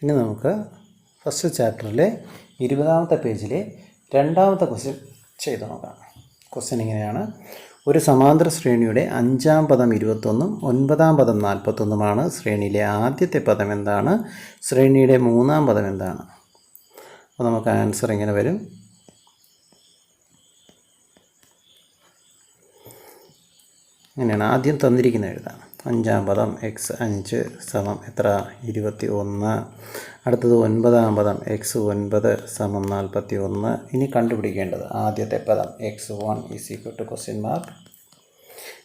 ഇനി നമുക്ക് ഫസ്റ്റ് ചാപ്റ്ററിലെ 20ാമത്തെ പേജിലെ 2ാമത്തെ ക്വസ്റ്റ്യൻ ചെയ്ത് നോക്കാം. ക്വസ്റ്റ്യൻ ഇങ്ങനെയാണ്: ഒരു സമാന്തര ശ്രേണിയുടെ 5ാം പദം 21ഉം 9ാം പദം 41ഉമാണ്. ശ്രേണിയിലെ ആദ്യത്തെ പദം എന്താണ്? ശ്രേണിയുടെ 3ാം പദം എന്താണ്? അപ്പോൾ നമുക്ക് ആൻസർ ഇങ്ങനെ വരും. ഇങ്ങനെയാണ് ആദ്യം തന്നിരിക്കുന്നത് എഴുതാം. 5ാം പദം x5 സമം എത്ര? 21. അടുത്തത് 9ാം പദം x9 സമം 41. ഇനി കണ്ടുപിടിക്കേണ്ടത് ആദ്യത്തെ പദം x1 = മാർക്ക്.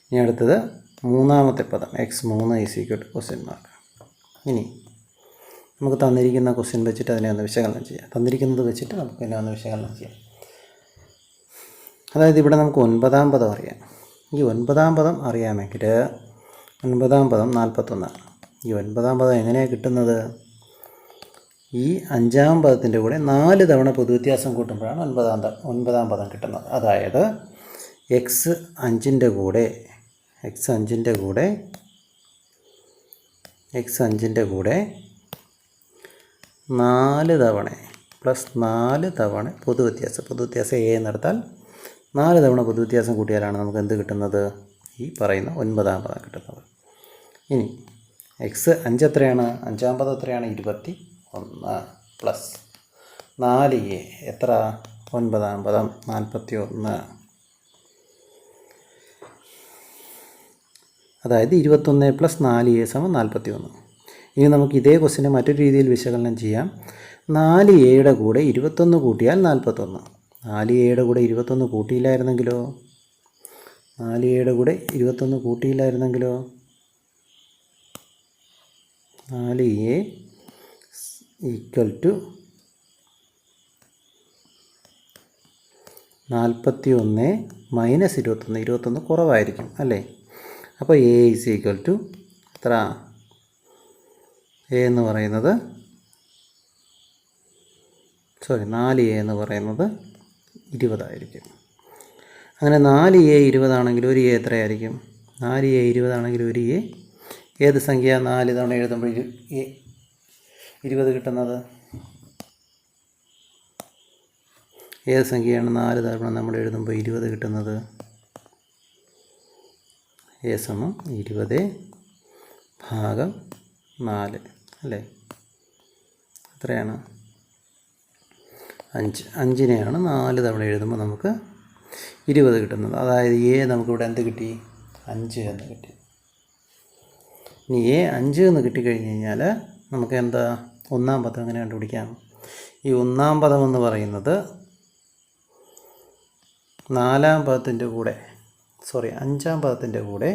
ഇനി അടുത്തത് 3ാമത്തെ പദം x3 = മാർക്ക്. ഇനി നമുക്ക് തന്നിരിക്കുന്ന ക്വസ്റ്റ്യൻ വെച്ചിട്ട് അതിനെ ഒന്ന് വിശകലനം ചെയ്യാം. തന്നിരിക്കുന്നത് വെച്ചിട്ട് നമുക്ക് ഇതിനെ ഒന്ന് വിശകലനം ചെയ്യാം. അതായത് ഇവിടെ നമുക്ക് 9ാം പദം അറിയാം. ഈ 9ാം പദം അറിയാമെങ്കിൽ 9ാം പദം 41. ഈ 9ാം പദം എങ്ങനെയാണ് കിട്ടുന്നത്? ഈ 5ാം പദത്തിൻ്റെ കൂടെ 4 തവണ പൊതുവ്യത്യാസം കൂട്ടുമ്പോഴാണ് 9ാം പദം കിട്ടുന്നത്. അതായത് x5ൻ്റെ കൂടെ 4 തവണ പ്ലസ് 4 തവണ പൊതുവ്യത്യാസം a എന്നെടുത്താൽ 4 തവണ പൊതുവ്യത്യാസം കൂട്ടിയാലാണ് നമുക്ക് എന്ത് കിട്ടുന്നത്? ഈ പറയുന്ന 9ാം പദം കിട്ടുന്നത്. ഇനി x5 എത്രയാണ്? 5ാം പദം എത്രയാണ്? 21 പ്ലസ് 4a എത്ര? 9ാം പദം 41. അതായത് 21 പ്ലസ് 4a സമം 41. ഇനി നമുക്ക് ഇതേ ക്വസ്റ്റിനെ മറ്റൊരു രീതിയിൽ വിശകലനം ചെയ്യാം. 4a കൂടെ 21 കൂട്ടിയാൽ 41. 4a കൂടെ 21 കൂട്ടിയില്ലായിരുന്നെങ്കിലോ? 4a കൂടെ 21 കൂട്ടിയില്ലായിരുന്നെങ്കിലോ? 4a = 41 മൈനസ് 21 കുറവായിരിക്കും അല്ലേ? അപ്പോൾ a = എത്ര? a എന്ന് പറയുന്നത് 4a എന്ന് പറയുന്നത് 20 ആയിരിക്കും. അങ്ങനെ 4a 20 ആണെങ്കിൽ ഒരു a എത്രയായിരിക്കും? 4a 20 ആണെങ്കിൽ ഒരു a ഏത് സംഖ്യ 4 തവണ എഴുതുമ്പോൾ 20 കിട്ടുന്നത്? ഏത് സംഖ്യയാണ് 4 തവണ നമ്മൾ എഴുതുമ്പോൾ 20 കിട്ടുന്നത്? a സമം 20/4 അല്ലേ? എത്രയാണ്? 5. 5നെയാണ് 4 തവണ എഴുതുമ്പോൾ നമുക്ക് 20 കിട്ടുന്നത്. അതായത് a നമുക്കിവിടെ എന്ത് കിട്ടി? 5 എന്ന് കിട്ടി. ഇനി a 5 എന്ന് കിട്ടിക്കഴിഞ്ഞ് കഴിഞ്ഞാൽ നമുക്ക് എന്താ 1ാം പദം എങ്ങനെ കണ്ടുപിടിക്കാം? ഈ 1ാം പദം എന്ന് പറയുന്നത് 5ാം പദത്തിൻ്റെ കൂടെ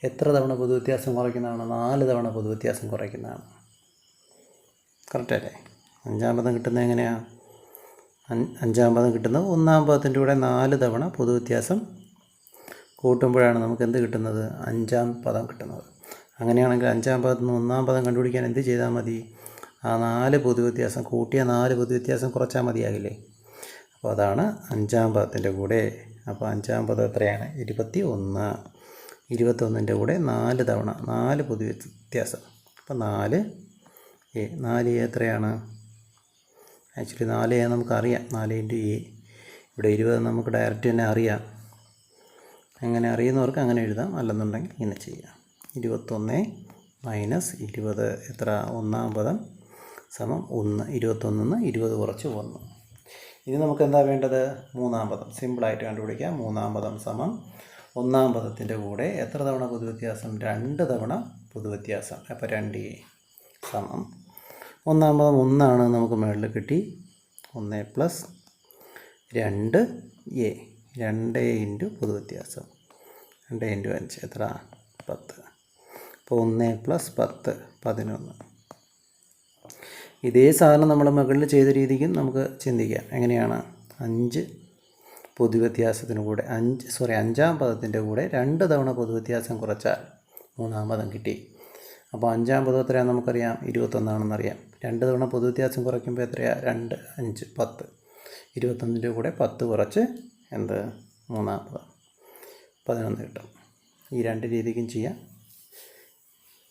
എത്ര തവണ പൊതുവ്യത്യാസം കുറയ്ക്കുന്നതാണ്? 4 തവണ പൊതുവ്യത്യാസം കുറയ്ക്കുന്നതാണ്. കറക്റ്റ് അല്ലേ? 5ാം പദം കിട്ടുന്നത് എങ്ങനെയാണ്? 5ാം പദം കിട്ടുന്നത് 1ാം പദത്തിൻ്റെ കൂടെ 4 തവണ പൊതുവ്യത്യാസം കൂട്ടുമ്പോഴാണ് നമുക്ക് എന്ത് കിട്ടുന്നത്? 5ാം പദം കിട്ടുന്നത്. അങ്ങനെയാണെങ്കിൽ 5ാം പദത്തിൽ നിന്ന് 1ാം പദം കണ്ടുപിടിക്കാൻ എന്ത് ചെയ്താൽ മതി? ആ 4 പൊതുവ്യത്യാസം കൂട്ടിയ 4 പൊതുവ്യത്യാസം കുറച്ചാൽ മതിയാകില്ലേ? അപ്പോൾ അതാണ് 5ാം പദത്തിൻ്റെ കൂടെ. അപ്പോൾ 5ാം പദം എത്രയാണ്? 21. 21ൻ്റെ കൂടെ 4 തവണ 4 പൊതുവ്യത്യാസം. അപ്പോൾ 4a എത്രയാണ്? ആക്ച്വലി 4a നമുക്കറിയാം. 4 × a. ഇവിടെ 20 നമുക്ക് ഡയറക്റ്റ് തന്നെ അറിയാം. എങ്ങനെ അറിയുന്നവർക്ക് അങ്ങനെ എഴുതാം, അല്ലെന്നുണ്ടെങ്കിൽ ഇങ്ങനെ ചെയ്യാം. 21 മൈനസ് 20 എത്ര? 1ാം പദം സമം 1. 21 നിന്ന് 20 കുറച്ച് 1. ഇനി നമുക്ക് എന്താ വേണ്ടത്? 3ാം പദം. സിമ്പിളായിട്ട് കണ്ടുപിടിക്കാം. 3ാം പദം സമം 1ാം പദത്തിൻ്റെ കൂടെ എത്ര തവണ പൊതുവ്യത്യാസം? 2 തവണ പൊതുവ്യത്യാസം. അപ്പോൾ 2a സമം 1ാം പദം 1 ആണ് നമുക്ക് മുകളിൽ കിട്ടി. 1 പ്ലസ് 2a 2 ഇൻറ്റു പൊതുവ്യത്യാസം 2 ഇൻറ്റു 5 എത്ര? 10. അപ്പോൾ 1 പ്ലസ് 10 11. ഇതേ സാധനം നമ്മൾ മുകളിൽ ചെയ്ത രീതിക്കും നമുക്ക് ചിന്തിക്കാം. എങ്ങനെയാണ്? 5 പൊതുവ്യത്യാസത്തിന് കൂടെ 5ാം പദത്തിൻ്റെ കൂടെ 2 തവണ പൊതുവ്യത്യാസം കുറച്ചാൽ 3ാം പദം കിട്ടി. അപ്പോൾ 5ാം പദം എത്രയാണ് നമുക്കറിയാം? 21 ആണെന്നറിയാം. 2 തവണ പൊതുവ്യത്യാസം കുറയ്ക്കുമ്പോൾ എത്രയാണ്? 2 5 10. 21ൻ്റെ കൂടെ 10 കുറച്ച് എന്ത്? 3ാം പദം 11 കിട്ടും. ഈ 2 രീതിക്കും ചെയ്യാം.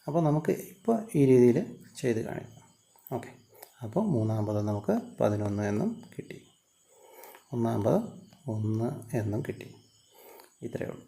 അപ്പോൾ നമുക്ക് ഇപ്പോൾ ഈ രീതിയിൽ ചെയ്ത് കാണിക്കാം. ഓക്കെ, അപ്പോൾ മൂന്നാം പദം നമുക്ക് 11 എന്നും കിട്ടി, ഒന്നാം പദം 1 എന്നും കിട്ടി. ഇത്രയേ ഉള്ളൂ.